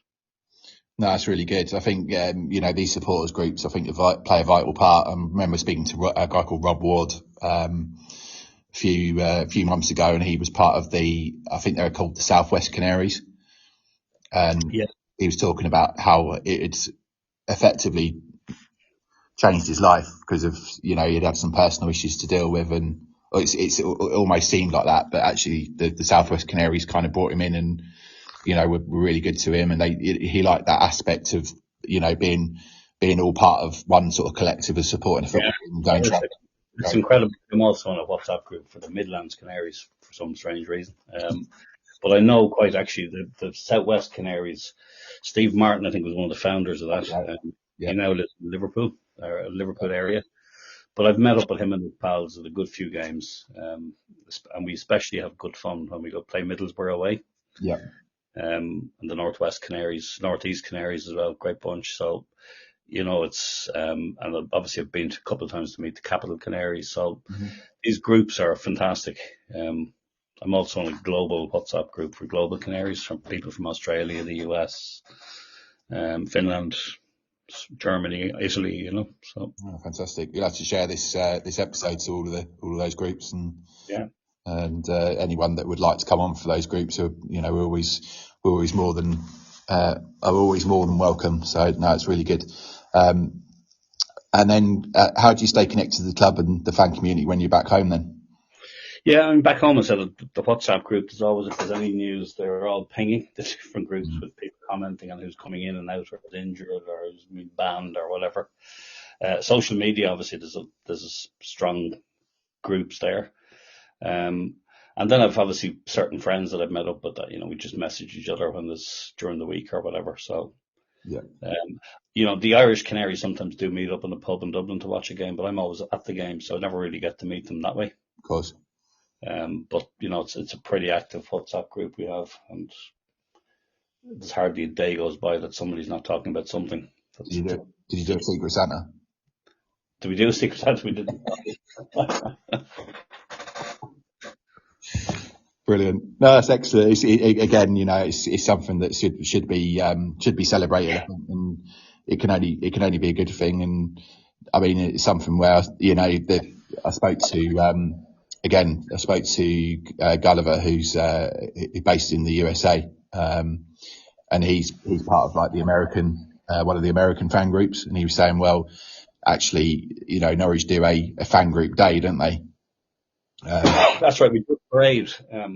No, that's really good. I think, these supporters groups, I think play a vital part. I remember speaking to a guy called Rob Ward, a few months ago, and he was part of I think they were called the Southwest Canaries. And he was talking about how it's effectively changed his life because of, he'd had some personal issues to deal with, and it almost seemed like that, but actually the Southwest Canaries kind of brought him in and, were really good to him, and he liked that aspect of, being all part of one sort of collective of supporting a football team. It's incredible. I'm also on a WhatsApp group for the Midlands Canaries for some strange reason. But I know quite actually the Southwest Canaries, Steve Martin, I think, was one of the founders of that. He now lives in Liverpool area. But I've met up with him and his pals at a good few games. And we especially have good fun when we go play Middlesbrough away. Yeah. And the Northeast Canaries as well, great bunch. So, it's, and obviously I've been a couple of times to meet the Capital Canaries. So these groups are fantastic. I'm also on a global WhatsApp group for Global Canaries from people from Australia, the US, Finland, Germany, Italy, So fantastic. You'll have to share this episode to all of those groups, and anyone that would like to come on for those groups, we're always more than welcome. So no, it's really good. And then how do you stay connected to the club and the fan community when you're back home then? Yeah, I'm back home. I said the WhatsApp group, there's always, if there's any news, they're all pinging the different groups with people commenting on who's coming in and out, or who's injured, or who's been banned, or whatever. Social media, obviously, there's a strong groups there. And then I've obviously certain friends that I've met up with that, we just message each other when there's during the week or whatever. So, the Irish Canaries sometimes do meet up in a pub in Dublin to watch a game, but I'm always at the game, so I never really get to meet them that way. Of course. But it's a pretty active WhatsApp group we have, and there's hardly a day goes by that somebody's not talking about something. Did you do a Secret Santa? Did we do a Secret Santa? We didn't. Brilliant. No, that's excellent. Again, it's something that should be celebrated, and it can only be a good thing. And I mean, it's something where I spoke to Gulliver, who's based in the USA, and he's part of like the American one of the American fan groups, and he was saying, well, actually, Norwich do a fan group day, don't they? That's right. We did parade. I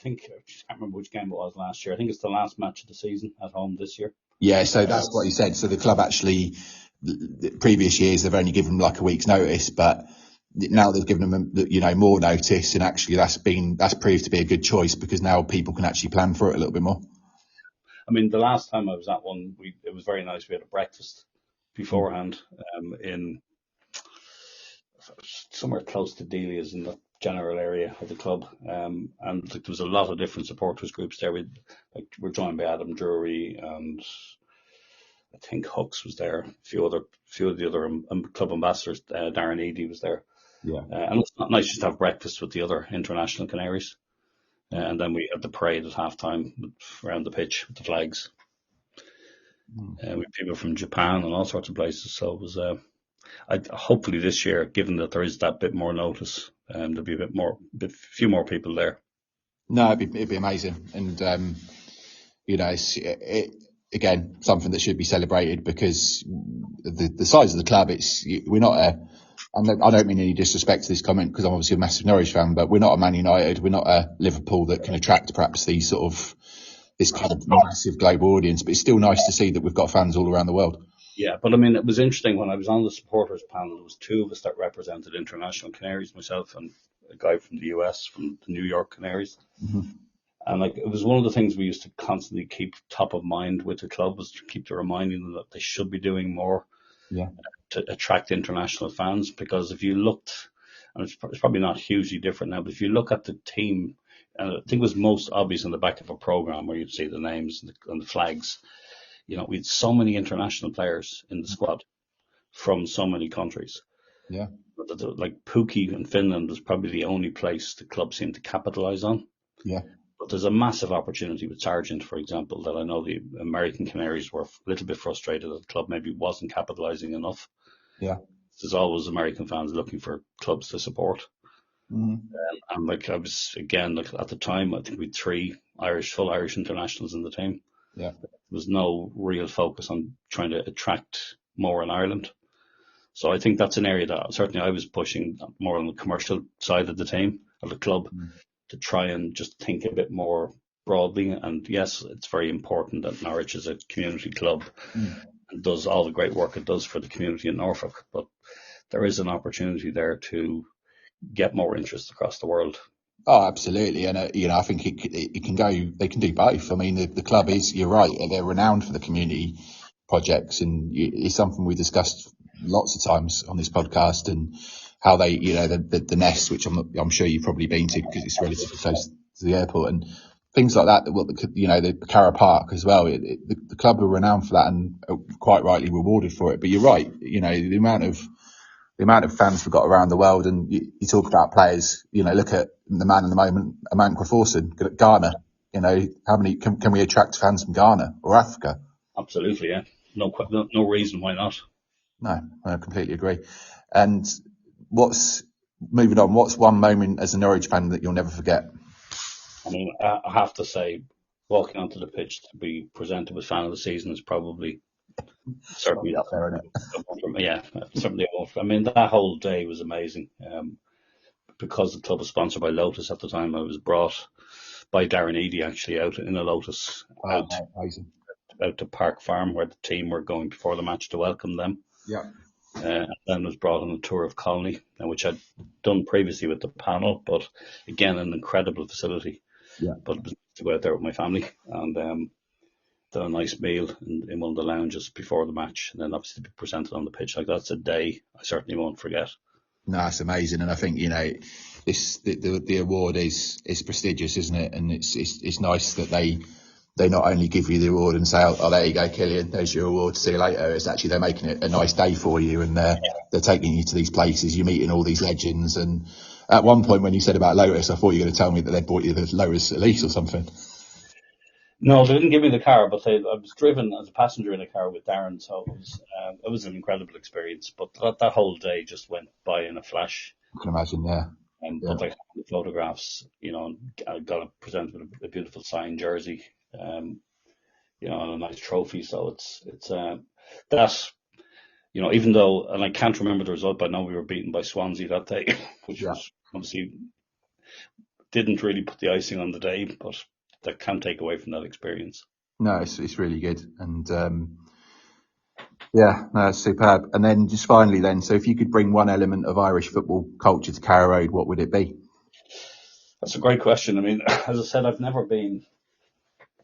think I can't remember which game it was last year. I think it's the last match of the season at home this year. Yeah, so that's what he said. So the club actually, the previous years they've only given them like a week's notice, but now they've given them more notice, and actually that's proved to be a good choice because now people can actually plan for it a little bit more. I mean, the last time I was at one, it was very nice. We had a breakfast beforehand in somewhere close to Delia's in the general area of the club, and there was a lot of different supporters groups there. We're joined by Adam Drury, and I think Hooks was there. A few of the other club ambassadors. Darren Eady was there. Yeah, and it's not nice just to have breakfast with the other international Canaries, and then we had the parade at halftime around the pitch with the flags. With people from Japan and all sorts of places. So it was. Hopefully this year, given that there is that bit more notice, there'll be a few more people there. No, it'd be amazing, and it's again something that should be celebrated because the size of the club. We're not I don't mean any disrespect to this comment because I'm obviously a massive Norwich fan, but we're not a Man United, we're not a Liverpool that can attract perhaps this kind of massive global audience. But it's still nice to see that we've got fans all around the world. Yeah, but I mean, it was interesting when I was on the supporters panel. There was two of us that represented international Canaries, myself and a guy from the US, from the New York Canaries. Mm-hmm. And it was one of the things we used to constantly keep top of mind with the club was to keep reminding them that they should be doing more to attract international fans. Because if you looked, and it's probably not hugely different now, but if you look at the team, and I think it was most obvious on the back of a program where you'd see the names and the flags. We had so many international players in the squad from so many countries. Yeah. Like Pukki in Finland was probably the only place the club seemed to capitalise on. Yeah. But there's a massive opportunity with Sargent, for example, that I know the American Canaries were a little bit frustrated that the club maybe wasn't capitalising enough. Yeah. There's always American fans looking for clubs to support. Mm-hmm. And I was, again, at the time, I think we had 3 full Irish internationals in the team. Yeah. There was no real focus on trying to attract more in Ireland. So I think that's an area that certainly I was pushing more on the commercial side of the team, of the club, to try and just think a bit more broadly. And yes, it's very important that Norwich is a community club and does all the great work it does for the community in Norfolk. But there is an opportunity there to get more interest across the world. Oh, absolutely. And, I think it can go, they can do both. I mean, the club is, you're right, they're renowned for the community projects, and it's something we discussed lots of times on this podcast, and how they, the Nest, which I'm sure you've probably been to because it's relatively close to the airport, and things like that, the Carrow Park as well. The club are renowned for that and are quite rightly rewarded for it. But you're right, the amount of fans we've got around the world, and you talk about players, look at the man in the moment, Amankwa Forson, Ghana, how many, can we attract fans from Ghana or Africa? Absolutely, yeah. No reason why not. No, I completely agree. And moving on, what's one moment as a Norwich fan that you'll never forget? I mean, I have to say, walking onto the pitch to be presented with fan of the season is probably certainly up there, isn't it? Yeah, certainly. I mean, that whole day was amazing. Because the club was sponsored by Lotus at the time, I was brought by Darren Eady actually out in a Lotus out to Park Farm where the team were going before the match to welcome them. Yeah. And then was brought on a tour of Colony, which I'd done previously with the panel, but again, an incredible facility. Yeah. But it was to go out there with my family and done a nice meal in one of the lounges before the match, and then obviously to be presented on the pitch. Like, that's a day I certainly won't forget. No, it's amazing, and I think the award is prestigious, isn't it? And it's nice that they not only give you the award and say, oh, there you go, Cillian, there's your award, see you later. It's actually they're making it a nice day for you, and they're taking you to these places, you're meeting all these legends, and At one point when you said about Lotus, I thought you were going to tell me that they bought you the Lotus Elise or something. No, they didn't give me the car, but I was driven as a passenger in a car with Darren, so it was an incredible experience. But that whole day just went by in a flash. I can imagine, yeah. But like the photographs, I got presented with a beautiful signed jersey, and a nice trophy. So it's that, even though, and I can't remember the result, but I know we were beaten by Swansea that day, which was obviously didn't really put the icing on the day, but that can't take away from that experience. No, it's really good. And it's superb. And then just finally so if you could bring one element of Irish football culture to Carrow Road, what would it be? That's a great question. I mean, as I said, I've never been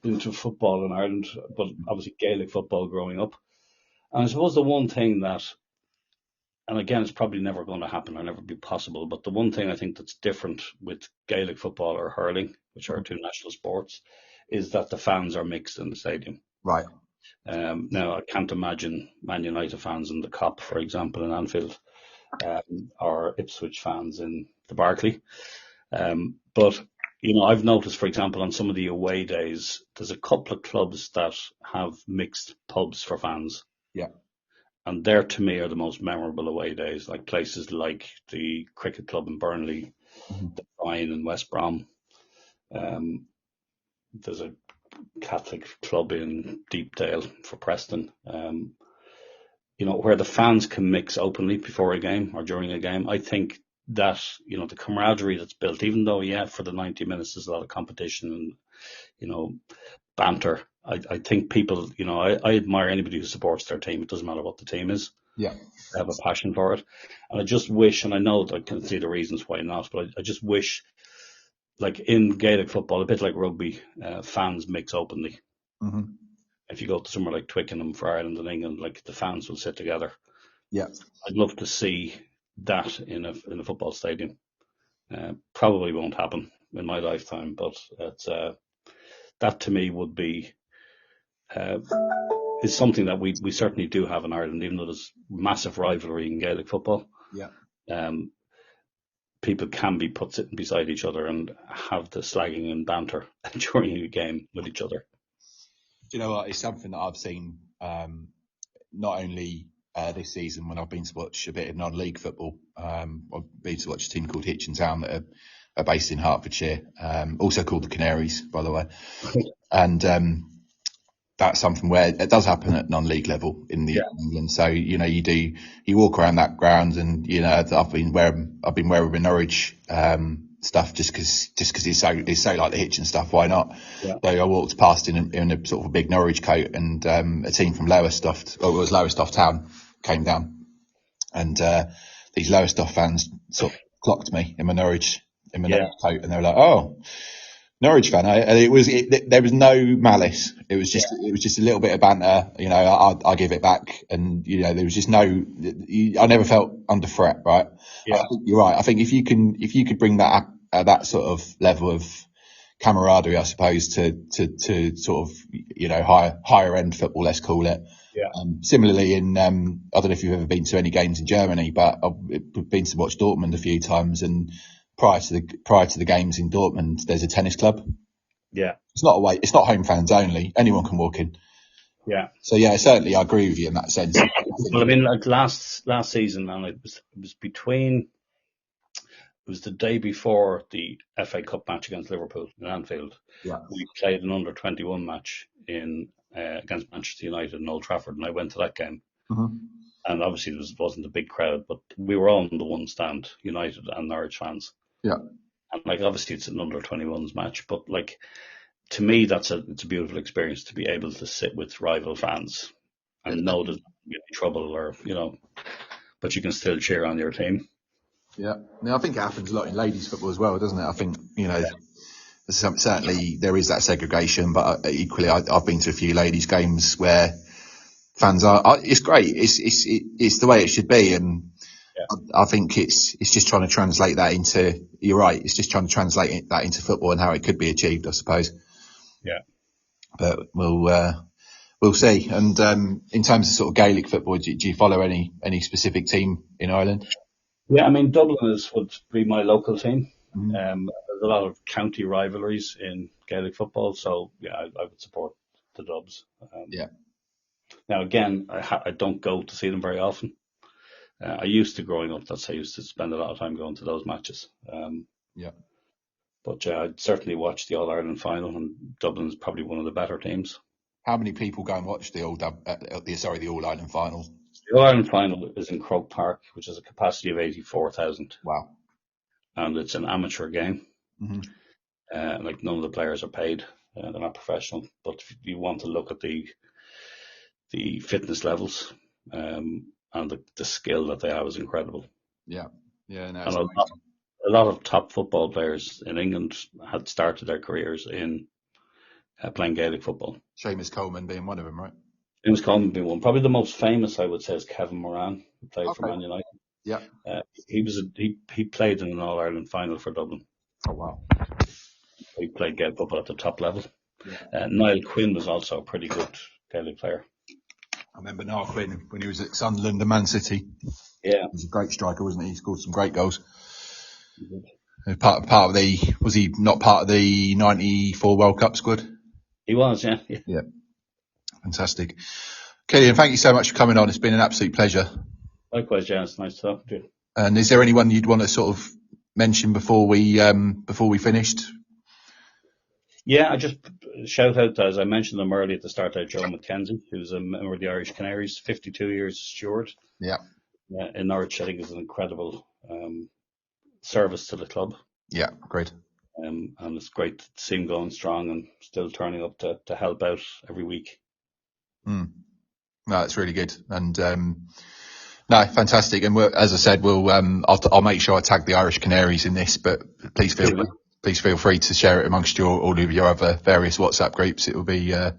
into football in Ireland, but obviously Gaelic football growing up. And I suppose the one thing that, and again, it's probably never going to happen or never be possible, but the one thing I think that's different with Gaelic football or hurling, which are two national sports, is that the fans are mixed in the stadium. Right. Now, I can't imagine Man United fans in the Cop, for example, in Anfield, or Ipswich fans in the Barclay. But, I've noticed, for example, on some of the away days, there's a couple of clubs that have mixed pubs for fans. Yeah. And there, to me, are the most memorable away days, like places like the cricket club in Burnley, the Ryan in West Brom. There's a Catholic club in Deepdale for Preston. Where the fans can mix openly before a game or during a game. I think that, the camaraderie that's built, even though, for the 90 minutes there's a lot of competition and, banter. I think people, I admire anybody who supports their team. It doesn't matter what the team is. Yeah. They have a passion for it. And I just wish, and I know that I can see the reasons why not, but I just wish, like in Gaelic football, a bit like rugby, fans mix openly. Mm-hmm. If you go to somewhere like Twickenham for Ireland and England, like the fans will sit together. Yeah. I'd love to see that in a football stadium. Probably won't happen in my lifetime, but it's, that to me would be is something that we certainly do have in Ireland, even though there's massive rivalry in Gaelic football. Yeah. People can be put sitting beside each other and have the slagging and banter during a game with each other. Do you know what? It's something that I've seen not only this season when I've been to watch a bit of non-league football. I've been to watch a team called Hitchin Town that are based in Hertfordshire, also called the Canaries, by the way. And that's something where it does happen at non-league level in England. So you walk around that ground, and I've been wearing the Norwich stuff just because it's so like the Hitchin stuff. Why not? Yeah. So I walked past in a sort of a big Norwich coat, and a team from Lowestoft, or it was Lowestoft Town, came down, and these Lowestoft fans sort of clocked me in my Norwich coat, and they were like, "Oh, Norwich fan," and there was no malice. It was just a little bit of banter. I give it back, and there was just I never felt under threat, right? Yeah. I think you're right. I think if you could bring that that sort of level of camaraderie, I suppose, to sort of higher end football, let's call it. Yeah. Similarly, I don't know if you've ever been to any games in Germany, but I've been to watch Dortmund a few times, and prior to the games in Dortmund, there's a tennis club. Yeah. It's not home fans only. Anyone can walk in. Yeah. So certainly I agree with you in that sense. Well, I mean, like last season, and it was the day before the FA Cup match against Liverpool in Anfield. Yeah. We played an under-21 match against Manchester United in Old Trafford, and I went to that game. Mm-hmm. And obviously it wasn't a big crowd, but we were all in the one stand, United and Norwich fans. Yeah. And obviously it's an under-21s match, but to me, it's a beautiful experience to be able to sit with rival fans and know there's any trouble or, but you can still cheer on your team. Yeah. Now, I think it happens a lot in ladies football as well, doesn't it? I think, certainly there is that segregation, but equally I've been to a few ladies games where fans are, it's great. It's the way it should be. And I think it's just trying to translate that into, you're right. It's just trying to translate that into football and how it could be achieved, I suppose. Yeah. But we'll see. And in terms of sort of Gaelic football, do you follow any specific team in Ireland? Yeah, I mean, Dublin would be my local team. There's a lot of county rivalries in Gaelic football, so yeah, I would support the Dubs. Yeah. Now, again, I don't go to see them very often. I used to growing up. I used to spend a lot of time going to those matches. Yeah. But I'd certainly watch the All Ireland final, and Dublin's probably one of the better teams. How many people go and watch the All Ireland final? The All Ireland final is in Croke Park, which has a capacity of 84,000. Wow. And it's an amateur game. Mm-hmm. Like none of the players are paid; they're not professional. But if you want to look at the fitness levels and the skill that they have is incredible. Yeah, yeah, no, and a lot of top football players in England had started their careers in playing Gaelic football. Seamus Coleman being one of them, right? Seamus Coleman being one. Probably the most famous, I would say, is Kevin Moran, who played for Man United. Yeah. He played in an All Ireland final for Dublin. Oh wow. He played Gaelic football at the top level. Yeah. Niall Quinn was also a pretty good Gaelic player. I remember Niall Quinn when he was at Sunderland and Man City. Yeah, he was a great striker, wasn't he? He scored some great goals. Part of was he not part of the '94 World Cup squad? He was, yeah. Yeah. Fantastic. Cillian, thank you so much for coming on. It's been an absolute pleasure. Likewise, Jan. It's nice talking to you. And is there anyone you'd want to sort of mention before we finished? Yeah, I just shout out, as I mentioned them earlier at the start, Joe McKenzie, who's a member of the Irish Canaries, 52 years steward. Yeah. In Norwich City is an incredible service to the club. Yeah, great. And it's great to see him going strong and still turning up to help out every week. No, it's really good. And no, fantastic. And as I said, I'll make sure I tag the Irish Canaries in this, but please feel free to share it amongst all of your other various WhatsApp groups. It will be an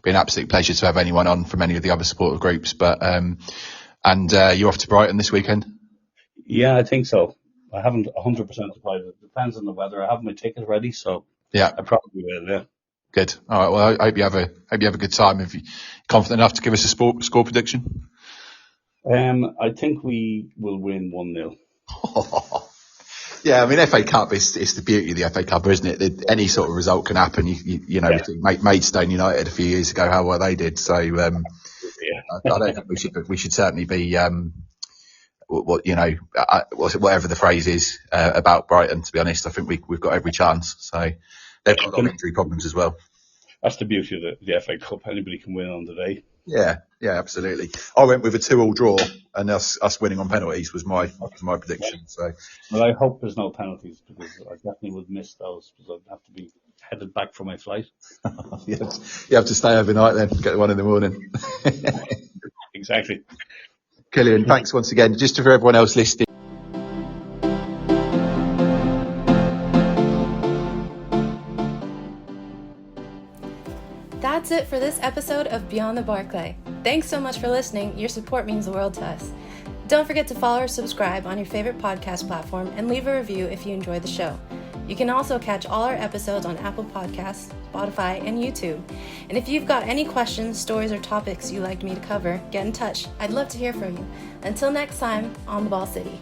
absolute pleasure to have anyone on from any of the other supporter groups. But and you're off to Brighton this weekend? Yeah, I think so. I haven't 100% decided. It depends on the weather. I have my ticket ready, so yeah, I probably will. Yeah. Good. All right. Well, I hope you have a good time. If you're confident enough to give us a score prediction. I think we will win 1-0. Yeah, I mean, FA Cup is the beauty of the FA Cup, isn't it? Any sort of result can happen. You know, Maidstone United a few years ago, how well they did. So I don't think we should certainly be whatever the phrase is about Brighton. To be honest, I think we've got every chance. So they've got a lot of injury problems as well. That's the beauty of the FA Cup. Anybody can win on the day. Yeah, absolutely. I went with a 2-2 draw, and us winning on penalties was my prediction. So, well, I hope there's no penalties because I definitely would miss those because I'd have to be headed back for my flight. You have to stay overnight then, get 1 a.m. Exactly. Cillian, thanks once again. Just for everyone else listening. That's it for this episode of Beyond the Barclay. Thanks so much for listening. Your support means the world to us. Don't forget to follow or subscribe on your favorite podcast platform and leave a review if you enjoy the show. You can also catch all our episodes on Apple Podcasts, Spotify, and YouTube. And if you've got any questions, stories, or topics you'd like me to cover, get in touch. I'd love to hear from you. Until next time, on the Ball City.